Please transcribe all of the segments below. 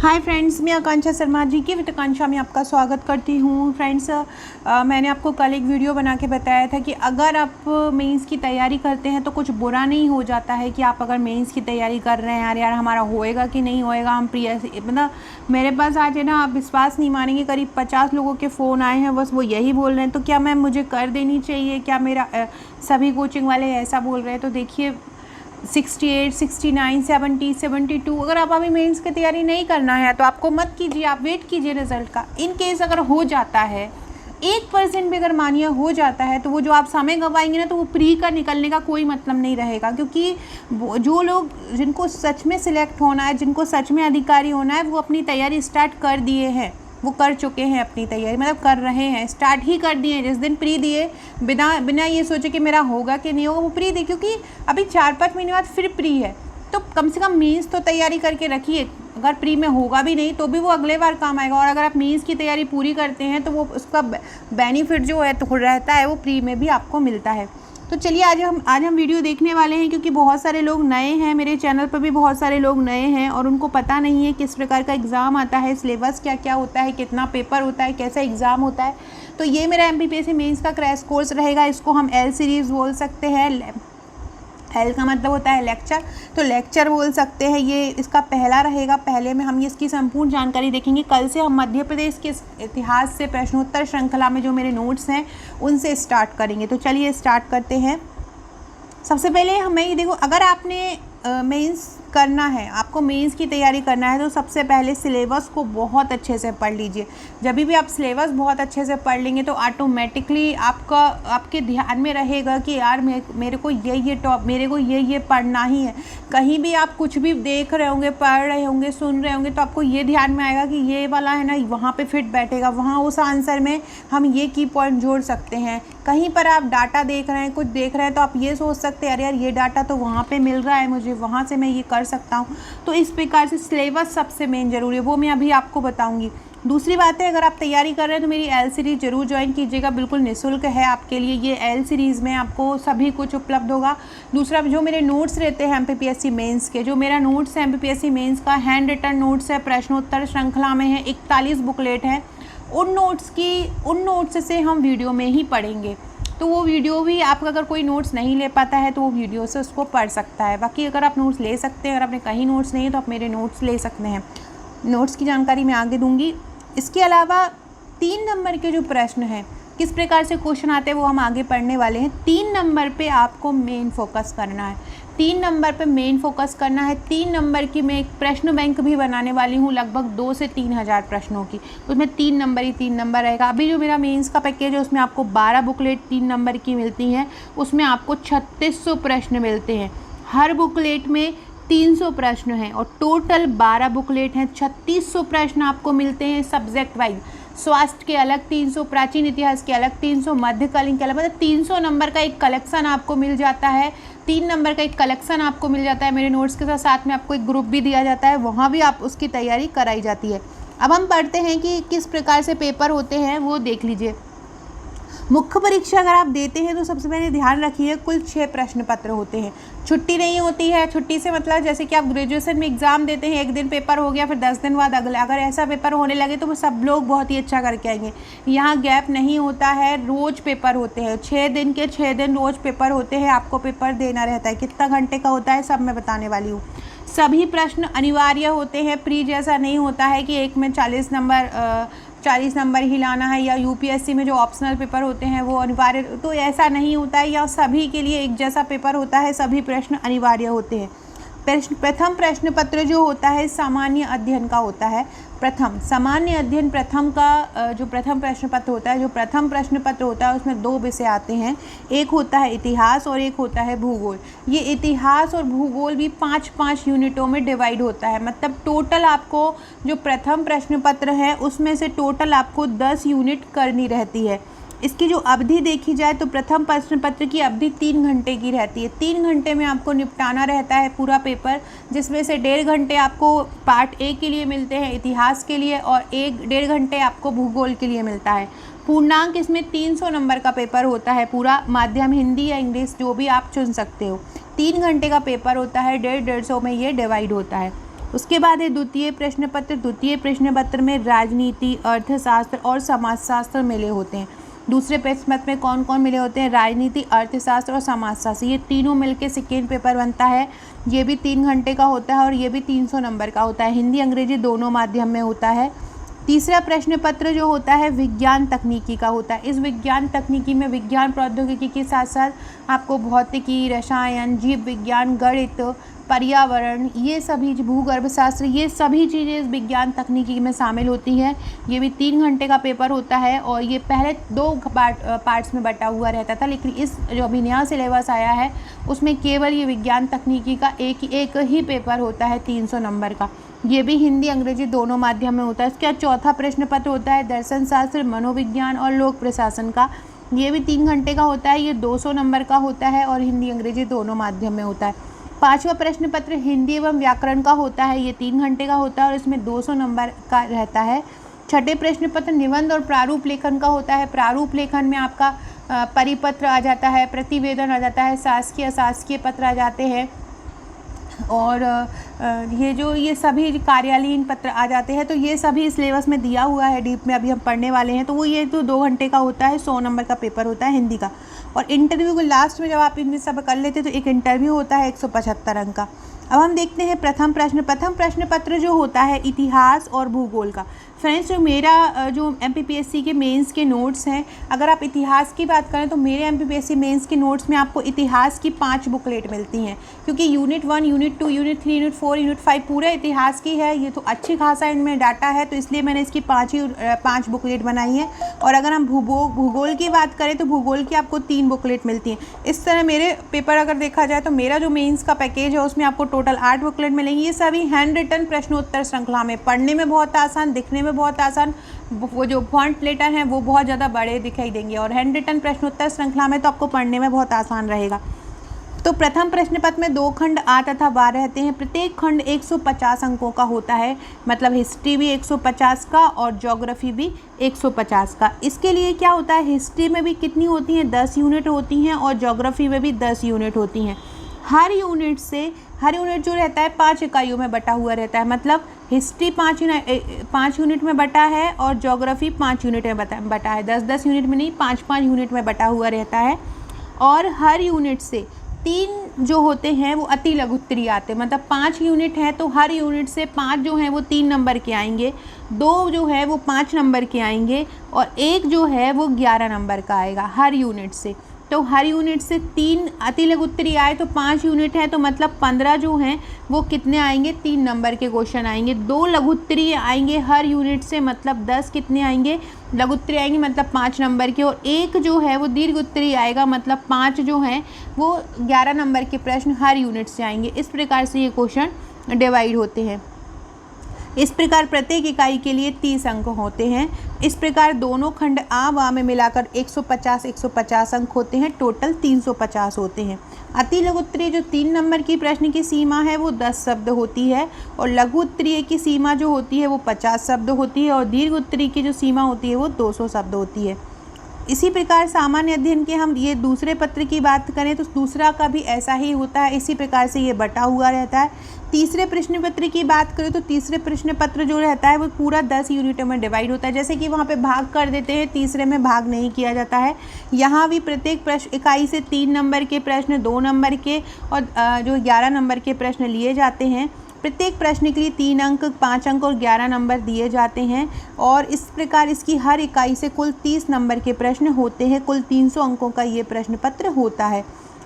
Hi friends, मैं आकांक्षा शर्मा जी की with आकांक्षा में आपका स्वागत करती हूँ। फ्रेंड्स, मैंने आपको कल एक वीडियो बना के बताया था कि अगर आप मेंस की तैयारी करते हैं तो कुछ बुरा नहीं हो जाता है कि आप अगर मेंस की तैयारी कर रहे हैं, यार हमारा होएगा कि नहीं होएगा। हम मतलब मेरे पास आज है ना, आप विश्वास नहीं मानेंगे, करीब 50 लोगों के फ़ोन आए हैं, बस वो यही बोल रहे हैं तो क्या मैम मुझे कर देनी चाहिए, क्या मेरा सभी कोचिंग वाले ऐसा बोल रहे हैं। तो देखिए 68, 69, 70, 72, अगर आप अभी मेंस की तैयारी नहीं करना है तो आपको मत कीजिए, आप वेट कीजिए रिज़ल्ट का। इन केस अगर हो जाता है 1% भी अगर मानिए हो जाता है तो वो जो आप समय गंवाएंगे ना, तो वो प्री का निकलने का कोई मतलब नहीं रहेगा। क्योंकि जो लोग जिनको सच में सिलेक्ट होना है, जिनको सच में अधिकारी होना है, वो अपनी तैयारी स्टार्ट कर दिए हैं, वो कर चुके हैं अपनी तैयारी, मतलब कर रहे हैं, स्टार्ट ही कर दिए हैं। जिस दिन प्री दिए, बिना ये सोचे कि मेरा होगा कि नहीं होगा, वो प्री दी। क्योंकि अभी 4-5 महीने बाद फिर प्री है, तो कम से कम मीन्स तो तैयारी करके रखिए। अगर प्री में होगा भी नहीं तो भी वो अगले बार काम आएगा। और अगर आप मीन्स की तैयारी पूरी करते हैं तो वो उसका बेनिफिट जो है तो रहता है, वो प्री में भी आपको मिलता है। तो चलिए आज हम वीडियो देखने वाले हैं, क्योंकि बहुत सारे लोग नए हैं, मेरे चैनल पर भी बहुत सारे लोग नए हैं और उनको पता नहीं है किस प्रकार का एग्ज़ाम आता है, सिलेबस क्या क्या होता है, कितना पेपर होता है, कैसा एग्ज़ाम होता है। तो ये मेरा MPPSC मेंस का क्रैश कोर्स रहेगा। इसको हम L सीरीज़ बोल सकते हैं। L का मतलब होता है लेक्चर, तो लेक्चर बोल सकते हैं। ये इसका पहला रहेगा। पहले में हम इसकी संपूर्ण जानकारी देखेंगे। कल से हम मध्य प्रदेश के इतिहास से प्रश्नोत्तर श्रृंखला में जो मेरे नोट्स हैं उनसे स्टार्ट करेंगे। तो चलिए स्टार्ट करते हैं। सबसे पहले हमें ये देखो, अगर आपने मेंस करना है, आपको मेंस की तैयारी करना है, तो सबसे पहले सिलेबस को बहुत अच्छे से पढ़ लीजिए। जब भी आप सिलेबस बहुत अच्छे से पढ़ लेंगे तो ऑटोमेटिकली आपके ध्यान में रहेगा कि यार मेरे को मेरे को ये पढ़ना ही है। कहीं भी आप कुछ भी देख रहे होंगे, पढ़ रहे होंगे, सुन रहे होंगे, तो आपको ये ध्यान में आएगा कि ये वाला है ना, वहाँ पे फिट बैठेगा, वहाँ उस आंसर में हम ये की पॉइंट जोड़ सकते हैं। कहीं पर आप डाटा देख रहे हैं, कुछ देख रहे हैं, तो आप ये सोच सकते हैं अरे यार ये डाटा तो वहाँ पे मिल रहा है मुझे, वहाँ से मैं ये कर सकता हूँ। तो इस प्रकार से सिलेबस सबसे मेन ज़रूरी है, वो मैं अभी आपको बताऊँगी। दूसरी बात है, अगर आप तैयारी कर रहे हैं तो मेरी L सीरीज़ ज़रूर ज्वाइन कीजिएगा, बिल्कुल निःशुल्क है आपके लिए। ये L सीरीज़ में आपको सभी कुछ उपलब्ध होगा। दूसरा, जो मेरे नोट्स रहते हैं MPPSC मेंस के, जो मेरा नोट्स है MPPSC मेंस का हैंड रिटन नोट्स है, प्रश्नोत्तर श्रृंखला में है, 41 बुकलेट है। उन नोट्स से हम वीडियो में ही पढ़ेंगे। तो वो वीडियो भी, आपका अगर कोई नोट्स नहीं ले पाता है तो वो वीडियो से उसको पढ़ सकता है। बाकी अगर आप नोट्स ले सकते हैं, अगर आपने कहीं नोट्स नहीं है तो आप मेरे नोट्स ले सकते हैं। नोट्स की जानकारी मैं आगे दूंगी। इसके अलावा 3 नंबर के जो प्रश्न हैं, किस प्रकार से क्वेश्चन आते हैं, वो हम आगे पढ़ने वाले हैं। 3 नंबर पे आपको मेन फोकस करना है। 3 नंबर पे मेन फोकस करना है। 3 नंबर की मैं एक प्रश्न बैंक भी बनाने वाली हूँ, लगभग 2 से 3 हज़ार प्रश्नों की। उसमें 3 नंबर रहेगा। अभी जो मेरा मेंस का पैकेज है उसमें आपको 12 बुकलेट 3 नंबर की मिलती हैं। उसमें आपको 3600 प्रश्न मिलते हैं। हर बुकलेट में 300 प्रश्न हैं और टोटल 12 बुकलेट हैं। 3600 प्रश्न आपको मिलते हैं सब्जेक्ट वाइज। स्वास्थ्य के अलग 300, प्राचीन इतिहास के अलग 300, मध्यकालीन के अलग, मतलब 300 नंबर का एक कलेक्शन आपको मिल जाता है। 3 नंबर का एक कलेक्शन आपको मिल जाता है मेरे नोट्स के साथ। साथ में आपको एक ग्रुप भी दिया जाता है, वहाँ भी आप उसकी तैयारी कराई जाती है। अब हम पढ़ते हैं कि किस प्रकार से पेपर होते हैं, वो देख लीजिए। मुख्य परीक्षा अगर आप देते हैं तो सबसे पहले ध्यान रखिए, कुल 6 प्रश्न पत्र होते हैं। छुट्टी नहीं होती है। छुट्टी से मतलब जैसे कि आप ग्रेजुएशन में एग्ज़ाम देते हैं, एक दिन पेपर हो गया, फिर 10 दिन बाद अगला, अगर ऐसा पेपर होने लगे तो वो सब लोग बहुत ही अच्छा करके आएंगे। यहाँ गैप नहीं होता है, रोज़ पेपर होते हैं। 6 दिन के 6 दिन रोज़ पेपर होते हैं। आपको पेपर देना रहता है। कितना घंटे का होता है सब मैं बताने वाली हूँ। सभी प्रश्न अनिवार्य होते हैं। प्री जैसा नहीं होता है कि एक में 40 नंबर ही लाना है, या UPSC में जो ऑप्शनल पेपर होते हैं वो अनिवार्य, तो ऐसा नहीं होता है। या सभी के लिए एक जैसा पेपर होता है, सभी प्रश्न अनिवार्य होते हैं। प्रथम प्रश्न पत्र जो होता है सामान्य अध्ययन का होता है। सामान्य अध्ययन प्रथम का जो प्रथम प्रश्न पत्र होता है, जो प्रथम प्रश्न पत्र होता है उसमें 2 विषय आते हैं। एक होता है इतिहास और एक होता है भूगोल। ये इतिहास और भूगोल भी 5-5 यूनिटों में डिवाइड होता है। मतलब टोटल आपको जो प्रथम प्रश्न पत्र है उसमें से टोटल आपको 10 यूनिट करनी रहती है। इसकी जो अवधि देखी जाए तो प्रथम प्रश्न पत्र की अवधि 3 घंटे की रहती है। 3 घंटे में आपको निपटाना रहता है पूरा पेपर, जिसमें से 1.5 घंटे आपको पार्ट A के लिए मिलते हैं, इतिहास के लिए, और 1-1.5 घंटे आपको भूगोल के लिए मिलता है। पूर्णांक इसमें 300 नंबर का पेपर होता है पूरा, माध्यम हिंदी या इंग्लिश जो भी आप चुन सकते हो। 3 घंटे का पेपर होता है, 150-150 में ये डिवाइड होता है। उसके बाद है द्वितीय प्रश्न पत्र। द्वितीय प्रश्न पत्र में राजनीति, अर्थशास्त्र और समाजशास्त्र मिले होते हैं। दूसरे प्रश्न पत्र में कौन कौन मिले होते हैं? राजनीति, अर्थशास्त्र और समाजशास्त्र, ये तीनों मिलके सेकेंड पेपर बनता है। ये भी 3 घंटे का होता है और ये भी 300 नंबर का होता है। हिंदी अंग्रेजी दोनों माध्यम में होता है। तीसरा प्रश्न पत्र जो होता है विज्ञान तकनीकी का होता है। इस विज्ञान तकनीकी में विज्ञान प्रौद्योगिकी के साथ साथ आपको भौतिकी, रसायन, जीव विज्ञान, गणित, पर्यावरण, ये सभी, भूगर्भ शास्त्र, ये सभी चीज़ें इस विज्ञान तकनीकी में शामिल होती हैं। ये भी 3 घंटे का पेपर होता है और ये पहले 2 पार्ट्स में बटा हुआ रहता था, लेकिन इस जो अभी नया सिलेबस आया है उसमें केवल ये विज्ञान तकनीकी का एक ही पेपर होता है 300 नंबर का। ये भी हिंदी अंग्रेजी दोनों माध्यम में होता है। इसके बाद चौथा प्रश्न पत्र होता है दर्शन शास्त्र, मनोविज्ञान और लोक प्रशासन का। ये भी 3 घंटे का होता है। ये 200 नंबर का होता है और हिंदी अंग्रेजी दोनों माध्यम में होता है। पांचवा प्रश्न पत्र हिंदी एवं व्याकरण का होता है। ये 3 घंटे का होता है और इसमें 200 नंबर का रहता है। छठे प्रश्न पत्र निबंध और प्रारूप लेखन का होता है। प्रारूप लेखन में आपका परिपत्र आ जाता है, प्रतिवेदन आ जाता है, शासकीय अशासकीय पत्र आ जाते हैं और ये सभी कार्यालयीन पत्र आ जाते हैं। तो ये सभी सिलेबस में दिया हुआ है, डीप में अभी हम पढ़ने वाले हैं। तो वो ये तो 2 घंटे का होता है, 100 नंबर का पेपर होता है हिंदी का। और इंटरव्यू को लास्ट में जब आप इनमें सब कर लेते तो एक इंटरव्यू होता है 175 अंक का। अब हम देखते हैं प्रथम प्रश्न पत्र जो होता है इतिहास और भूगोल का। फ्रेंड्स, जो मेरा जो MPPSC के मेंस के नोट्स हैं, अगर आप इतिहास की बात करें तो मेरे MPPSC मेंस के नोट्स में आपको इतिहास की 5 बुकलेट मिलती हैं, क्योंकि unit 1, unit 2, unit 3, unit 4, unit 5 पूरे इतिहास की है। ये तो अच्छी खासा इनमें डाटा है, तो इसलिए मैंने इसकी 5 बुकलेट बनाई है। और अगर हम भूगोल की बात करें तो भूगोल की आपको 3 बुकलेट मिलती हैं। इस तरह मेरे पेपर अगर देखा जाए तो मेरा जो मेंस का पैकेज है उसमें आपको टोटल 8 बुकलेट मिलेंगी। ये सभी हैंड रिटन प्रश्नोत्तर श्रृंखला में, पढ़ने में बहुत आसान, दिखने में बहुत आसान, वो जो फॉन्ट लेटर हैं वो बहुत ज़्यादा बड़े दिखाई देंगे और हैंड रिटन प्रश्नोत्तर श्रृंखला में तो आपको पढ़ने में बहुत आसान रहेगा। तो प्रथम प्रश्न पत्र में 2 खंड आ तथा वार रहते हैं। प्रत्येक खंड 150 अंकों का होता है, मतलब हिस्ट्री भी 150 का और ज्योग्राफी भी 150 का। इसके लिए क्या होता है, हिस्ट्री में भी कितनी होती हैं, 10 यूनिट होती हैं और ज्योग्राफी में भी 10 यूनिट होती हैं। हर यूनिट जो रहता है 5 इकाइयों में बटा हुआ रहता है, मतलब हिस्ट्री 5 यूनिट में बटा है और ज्योग्राफी 5 यूनिट में बटा है। 10-10 यूनिट में नहीं, 5-5 यूनिट में बटा हुआ रहता है। और हर यूनिट से 3 जो होते हैं वो अति लघु उत्तरीय आते हैं, मतलब 5 यूनिट है तो हर यूनिट से 5 जो हैं वो 3 नंबर के आएंगे, 2 जो है वो 5 नंबर के आएंगे और 1 जो है वो 11 नंबर का आएगा हर यूनिट से। तो हर यूनिट से 3 अति लघु उत्तरीय आए तो 5 यूनिट है तो मतलब 15 जो हैं वो कितने आएंगे, 3 नंबर के क्वेश्चन आएंगे। 2 लघु उत्तरीय आएंगे हर यूनिट से, मतलब 10 कितने आएंगे, लघु उत्तरीय आएंगे, मतलब 5 नंबर के। और 1 जो है वो दीर्घ उत्तरीय आएगा, मतलब 5 जो हैं वो 11 नंबर के प्रश्न हर यूनिट से आएंगे। इस प्रकार से ये क्वेश्चन डिवाइड होते हैं। इस प्रकार प्रत्येक इकाई के लिए 30 अंक होते हैं। इस प्रकार दोनों खंड आ वा में मिलाकर 150 अंक होते हैं, टोटल 350 होते हैं। अति लघु उत्तरीय जो 3 नंबर की प्रश्न की सीमा है वो 10 शब्द होती है और लघु उत्तरीय की सीमा जो होती है वो 50 शब्द होती है और दीर्घ उत्तरीय की जो सीमा होती है वो 200 शब्द होती है। इसी प्रकार सामान्य अध्ययन के हम ये दूसरे पत्र की बात करें तो दूसरा का भी ऐसा ही होता है, इसी प्रकार से ये बटा हुआ रहता है। तीसरे प्रश्न पत्र की बात करें तो तीसरे प्रश्न पत्र जो रहता है वो पूरा 10 यूनिटों में डिवाइड होता है। जैसे कि वहाँ पे भाग कर देते हैं, तीसरे में भाग नहीं किया जाता है। यहाँ भी प्रत्येक प्रश्न इकाई से 3 नंबर के प्रश्न, 2 नंबर के और जो 11 नंबर के प्रश्न लिए जाते हैं। प्रत्येक प्रश्न के लिए 3 अंक, 5 अंक और 11 नंबर दिए जाते हैं और इस प्रकार इसकी हर इकाई से कुल 30 नंबर के प्रश्न होते हैं। कुल 300 अंकों का ये प्रश्न पत्र होता है।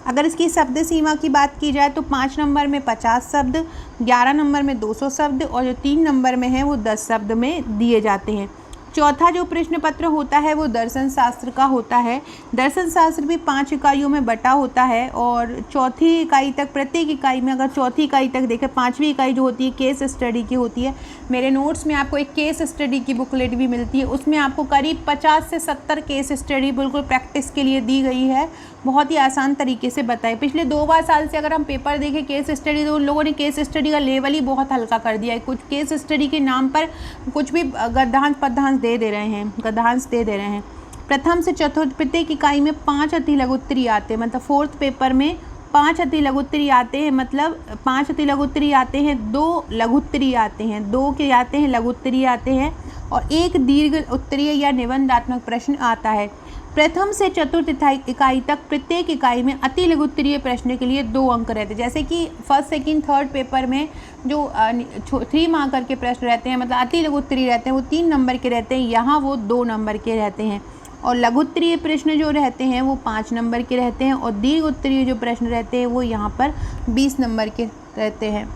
अगर इसकी शब्द सीमा की बात की जाए तो 5 नंबर में 50 शब्द, 11 नंबर में 200 शब्द और जो 3 नंबर में है वो 10 शब्द में दिए जाते हैं। चौथा जो प्रश्न पत्र होता है वो दर्शन शास्त्र का होता है। दर्शन शास्त्र भी 5 इकाइयों में बटा होता है और चौथी इकाई तक, प्रत्येक इकाई में अगर चौथी इकाई तक देखें, 5वीं इकाई जो होती है केस स्टडी की होती है। मेरे नोट्स में आपको एक केस स्टडी की बुकलेट भी मिलती है, उसमें आपको करीब 50 से 70 केस स्टडी बिल्कुल प्रैक्टिस के लिए दी गई है, बहुत ही आसान तरीके से बताए। पिछले 2 साल से अगर हम पेपर देखें केस स्टडी तो उन लोगों ने केस स्टडी का लेवल ही बहुत हल्का कर दिया है। कुछ केस स्टडी के नाम पर कुछ भी गद्यांश पद्यांश दे रहे हैं। प्रथम से चतुर्थ प्रत्येक इकाई में 5 अति लघु उत्तरीय आते हैं, मतलब 4th पेपर में 5 अति लघु उत्तरीय आते हैं, मतलब 5 अति लघु उत्तरीय आते हैं, 2 लघु उत्तरीय आते हैं, 2 के आते हैं लघु उत्तरीय आते हैं और 1 दीर्घ उत्तरीय या निबंधात्मक प्रश्न आता है। प्रथम से चतुर्थ इकाई तक प्रत्येक इकाई में अति लघु उत्तरीय प्रश्न के लिए 2 अंक रहते हैं। जैसे कि फर्स्ट सेकंड थर्ड पेपर में जो 3 मार्कर के प्रश्न रहते हैं, मतलब अति लघु उत्तरीय रहते हैं, वो 3 नंबर के रहते हैं, यहाँ वो 2 नंबर के रहते हैं। और लघु उत्तरीय प्रश्न जो रहते हैं वो 5 नंबर के रहते हैं और दीर्घ उत्तरीय जो प्रश्न रहते हैं वो यहाँ पर 20 नंबर के रहते हैं।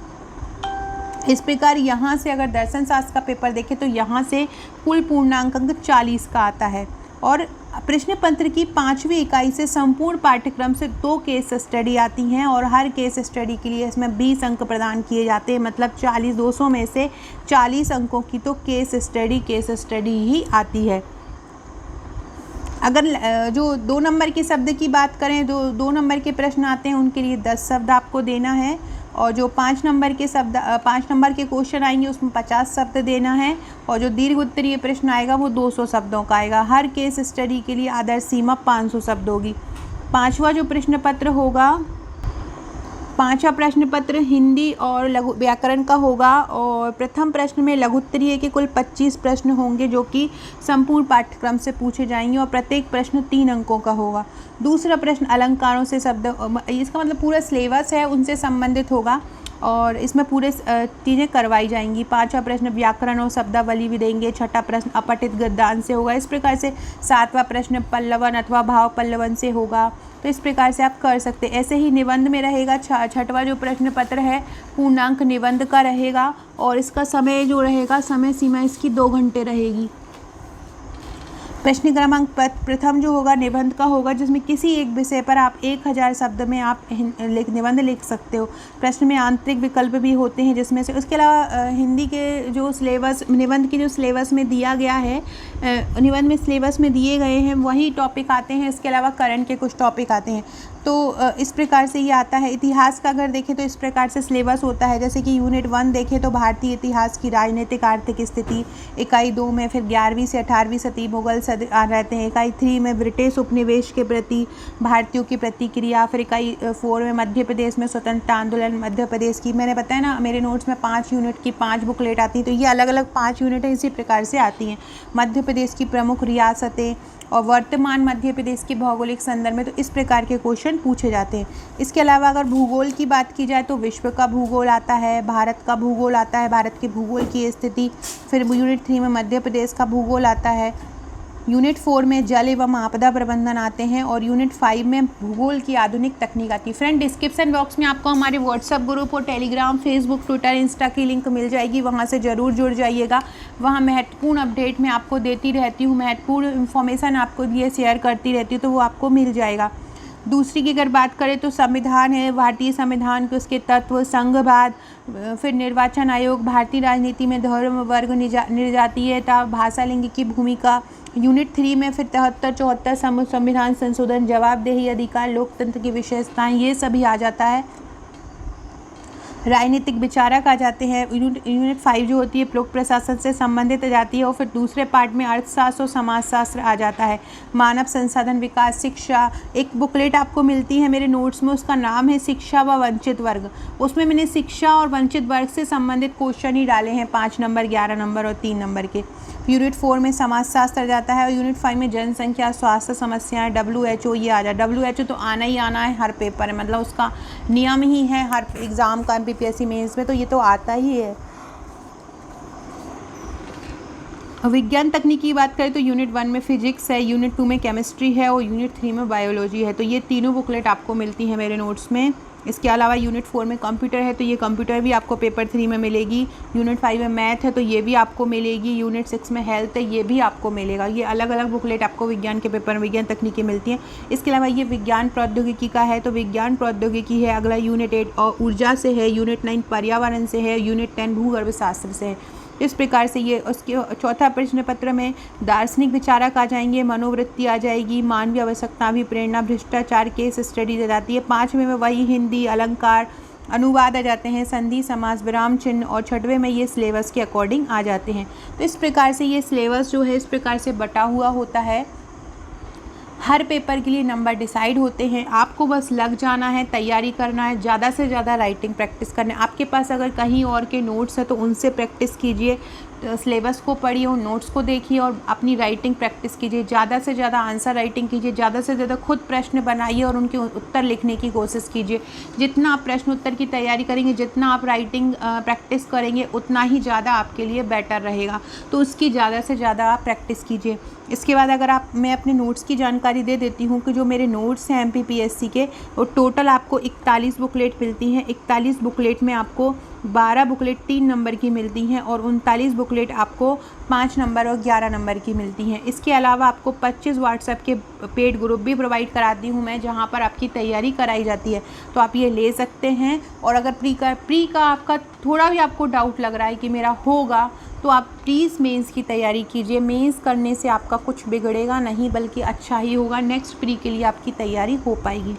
इस प्रकार यहाँ से अगर दर्शन शास्त्र का पेपर देखें तो यहाँ से कुल पूर्णांक अंक 40 का आता है। और प्रश्न पत्र की 5वीं इकाई से संपूर्ण पाठ्यक्रम से 2 केस स्टडी आती हैं और हर केस स्टडी के लिए इसमें 20 अंक प्रदान किए जाते हैं, मतलब 200 में से 40 अंकों की तो केस स्टडी ही आती है। अगर जो 2 नंबर के शब्द की बात करें, 2 नंबर के प्रश्न आते हैं उनके लिए 10 शब्द आपको देना है और जो 5 नंबर के क्वेश्चन आएंगे उसमें 50 शब्द देना है और जो दीर्घ उत्तरीय प्रश्न आएगा वो 200 शब्दों का आएगा। हर केस स्टडी के लिए आदर्श सीमा 500 शब्द होगी। 5वां जो प्रश्न पत्र होगा, 5वां प्रश्न पत्र हिंदी और लघु व्याकरण का होगा और प्रथम प्रश्न में लघु उत्तरीय के कुल 25 प्रश्न होंगे जो कि संपूर्ण पाठ्यक्रम से पूछे जाएंगे और प्रत्येक प्रश्न 3 अंकों का होगा। दूसरा प्रश्न अलंकारों से शब्द, इसका मतलब पूरा सिलेबस है उनसे संबंधित होगा और इसमें पूरे चीज़ें करवाई जाएंगी। 5वां प्रश्न व्याकरण और शब्दावली भी देंगे। 6ठा प्रश्न अपठित गद्यांश से होगा। इस प्रकार से 7वां प्रश्न पल्लवन अथवा भाव पल्लवन से होगा। तो इस प्रकार से आप कर सकते हैं। ऐसे ही निबंध में रहेगा। 6वां जो प्रश्न पत्र है पूर्णांक निबंध का रहेगा और इसका समय जो रहेगा, समय सीमा इसकी 2 घंटे रहेगी। प्रश्न क्रमांक प्रथम जो होगा निबंध का होगा, जिसमें किसी एक विषय पर आप 1000 शब्द में आप निबंध लिख सकते हो। प्रश्न में आंतरिक विकल्प भी होते हैं जिसमें से, उसके अलावा हिंदी के जो सिलेबस, निबंध की जो सिलेबस में दिया गया है, निबंध में सिलेबस में दिए गए हैं वही टॉपिक आते हैं। इसके अलावा करंट के कुछ टॉपिक आते हैं। तो इस प्रकार से ये आता है। इतिहास का अगर देखें तो इस प्रकार से सिलेबस होता है। जैसे कि यूनिट 1 देखें तो भारतीय इतिहास की राजनीतिक आर्थिक स्थिति, इकाई 2 में फिर 11वीं से 18वीं सदी मुगल रहते हैं। इकाई 3 में ब्रिटिश उपनिवेश के प्रति भारतीयों की प्रतिक्रिया, फिर इकाई 4 में मध्य प्रदेश में स्वतंत्रता आंदोलन मध्य प्रदेश की। मैंने बताया ना मेरे नोट्स में 5 यूनिट की 5 बुकलेट आती हैं, तो ये अलग अलग 5 यूनिट इसी प्रकार से आती हैं। मध्य प्रदेश की प्रमुख रियासतें और वर्तमान मध्य प्रदेश के भौगोलिक संदर्भ में, तो इस प्रकार के क्वेश्चन पूछे जाते हैं। इसके अलावा अगर भूगोल की बात की जाए तो विश्व का भूगोल आता है, भारत का भूगोल आता है, भारत के भूगोल की स्थिति, फिर यूनिट 3 में मध्य प्रदेश का भूगोल आता है। यूनिट 4 में जल एवं आपदा प्रबंधन आते हैं और यूनिट 5 में भूगोल की आधुनिक तकनीक आती है। फ्रेंड, डिस्क्रिप्शन बॉक्स में आपको हमारे व्हाट्सएप ग्रुप और टेलीग्राम, फेसबुक, ट्विटर, इंस्टा की लिंक मिल जाएगी, वहाँ से ज़रूर जुड़ जाइएगा। वहाँ महत्वपूर्ण अपडेट मैं आपको देती रहती हूँ, महत्वपूर्ण इन्फॉर्मेशन आपको लिए शेयर करती रहती हूँ, तो वो आपको मिल जाएगा। दूसरी की अगर बात करें तो संविधान है, भारतीय संविधान के उसके तत्व, संघवाद, फिर निर्वाचन आयोग, भारतीय राजनीति में धर्म, वर्ग, निर्जातीयता, भाषा, लिंग की भूमिका। यूनिट 3 में फिर 73-74 संविधान संशोधन, जवाबदेही, अधिकार, लोकतंत्र की विशेषताएं, ये सभी आ जाता है। राजनीतिक विचारक आ जाते हैं। यूनिट 5 जो होती है लोक प्रशासन से संबंधित आ जाती है और फिर दूसरे पार्ट में अर्थशास्त्र और समाजशास्त्र आ जाता है। मानव संसाधन विकास, शिक्षा, एक बुकलेट आपको मिलती है मेरे नोट्स में, उसका नाम है शिक्षा व वंचित वर्ग। उसमें मैंने शिक्षा और वंचित वर्ग से संबंधित क्वेश्चन ही डाले हैं, 5 नंबर, 11 नंबर और 3 नंबर के। यूनिट 4 में समाजशास्त्र आ जाता है और यूनिट 5 में जनसंख्या, स्वास्थ्य समस्याएं, WHO ये आ जाए। WHO तो आना ही आना है हर पेपर में, मतलब उसका नियम ही है हर एग्ज़ाम का, MPPSC मेंस में, तो ये तो आता ही है। विज्ञान तकनीक की बात करें तो यूनिट 1 में फिजिक्स है, यूनिट 2 में केमिस्ट्री है और यूनिट 3 में बायोलॉजी है। तो ये तीनों बुकलेट आपको मिलती हैं मेरे नोट्स में। इसके अलावा यूनिट 4 में कंप्यूटर है, तो ये कंप्यूटर भी आपको पेपर 3 में मिलेगी। यूनिट 5 में मैथ है, तो ये भी आपको मिलेगी। यूनिट 6 में हेल्थ है, ये भी आपको मिलेगा। ये अलग अलग बुकलेट आपको विज्ञान के पेपर में विज्ञान तकनीकी मिलती हैं। इसके अलावा ये विज्ञान प्रौद्योगिकी का है, तो विज्ञान प्रौद्योगिकी है। अगला यूनिट 8 और ऊर्जा से है, यूनिट 9 पर्यावरण से है, यूनिट 10 भूगर्भ शास्त्र से है। इस प्रकार से ये उसके चौथा प्रश्न पत्र में दार्शनिक विचारक आ जाएंगे, मनोवृत्ति आ जाएगी, मानवीय आवश्यकता भी, प्रेरणा, भ्रष्टाचार, केस स्टडी आ जाती है। 5वें में वही हिंदी, अलंकार, अनुवाद आ जाते हैं, संधि, समास, विराम चिन्ह और 6वें में ये सिलेबस के अकॉर्डिंग आ जाते हैं। तो इस प्रकार से ये सिलेबस जो है इस प्रकार से बटा हुआ होता है। हर पेपर के लिए नंबर डिसाइड होते हैं, आपको बस लग जाना है, तैयारी करना है, ज़्यादा से ज़्यादा राइटिंग प्रैक्टिस करना है। आपके पास अगर कहीं और के नोट्स है तो उनसे प्रैक्टिस कीजिए, सिलेबस को पढ़िए, उन नोट्स को देखिए और अपनी राइटिंग प्रैक्टिस कीजिए। ज़्यादा से ज़्यादा आंसर राइटिंग कीजिए, ज़्यादा से ज़्यादा खुद प्रश्न बनाइए और उनके उत्तर लिखने की कोशिश कीजिए। जितना आप प्रश्न उत्तर की तैयारी करेंगे, जितना आप राइटिंग प्रैक्टिस करेंगे, उतना ही ज़्यादा आपके लिए बेटर रहेगा। तो उसकी ज़्यादा से ज़्यादा आप प्रैक्टिस कीजिए। इसके बाद अगर मैं अपने नोट्स की जानकारी दे देती हूँ कि जो मेरे नोट्स हैं MPPSC के, वो टोटल आपको 41 बुकलेट मिलती हैं। 41 बुकलेट में आपको 12 बुकलेट 3 नंबर की मिलती हैं और 39 बुकलेट आपको 5 नंबर और 11 नंबर की मिलती हैं। इसके अलावा आपको 25 व्हाट्सएप के पेड ग्रुप भी प्रोवाइड कराती हूँ मैं, जहाँ पर आपकी तैयारी कराई जाती है, तो आप ये ले सकते हैं। और अगर प्री का आपका थोड़ा भी आपको डाउट लग रहा है कि मेरा होगा, तो आप प्लीज़ मेंस की तैयारी कीजिए। मेंस करने से आपका कुछ बिगड़ेगा नहीं, बल्कि अच्छा ही होगा। नेक्स्ट प्री के लिए आपकी तैयारी हो पाएगी।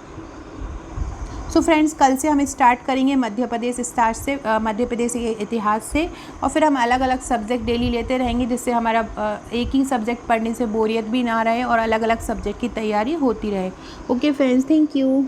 सो फ्रेंड्स, कल से हम स्टार्ट करेंगे मध्य प्रदेश के इतिहास से, और फिर हम अलग अलग सब्जेक्ट डेली लेते रहेंगे, जिससे हमारा एक ही सब्जेक्ट पढ़ने से बोरियत भी ना रहे और अलग अलग सब्जेक्ट की तैयारी होती रहे। Okay friends, thank you.